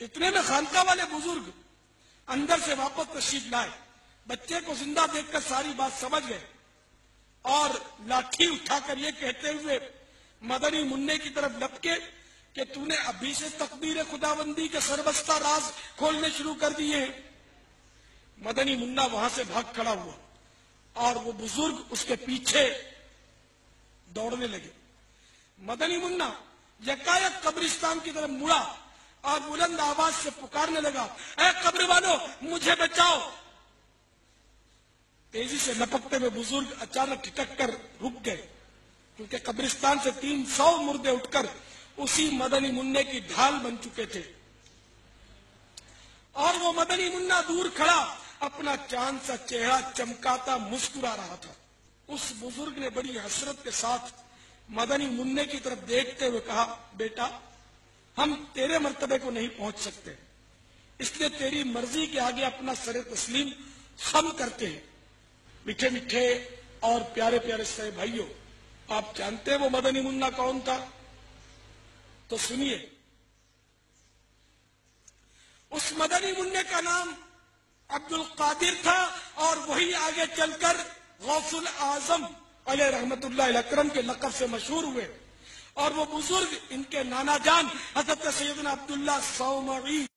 اتنے میں خانقاہ والے بزرگ اندر سے واپس تشریف لائے، بچے کو زندہ دیکھ کر ساری بات سمجھ گئے اور لاٹھی اٹھا کر یہ کہتے ہوئے مدنی منع کی طرف لپکے کہ تو نے ابھی سے تقدیر خداوندی کے سربستہ راز کھولنے شروع کر دیے ہیں۔ مدنی منع وہاں سے بھاگ کھڑا ہوا اور وہ بزرگ اس کے پیچھے دوڑنے لگے۔ مدنی منع یکایک قبرستان کی طرف مڑا اور بلند آواز سے پکارنے لگا، اے قبر والو مجھے بچاؤ۔ تیزی سے لپکتے ہوئے بزرگ اچانک ٹھٹک کر رک گئے، کیونکہ قبرستان سے 300 مردے اٹھ کر اسی مدنی منع کی ڈھال بن چکے تھے، اور وہ مدنی منع دور کھڑا اپنا چاند سا چہرہ چمکاتا مسکرا رہا تھا۔ اس بزرگ نے بڑی حسرت کے ساتھ مدنی منع کی طرف دیکھتے ہوئے کہا، بیٹا ہم تیرے مرتبے کو نہیں پہنچ سکتے، اس لیے تیری مرضی کے آگے اپنا سر تسلیم خم کرتے ہیں۔ میٹھے میٹھے اور پیارے پیارے سے بھائیوں، آپ جانتے ہیں وہ مدنی منع کون تھا؟ تو سنیے، اس مدنی منع کا نام عبد القادر تھا، اور وہی آگے چل کر غوث الاعظم علیہ رحمت اللہ الاکرم کے لقب سے مشہور ہوئے، اور وہ بزرگ ان کے نانا جان حضرت سیدنا عبداللہ صومعی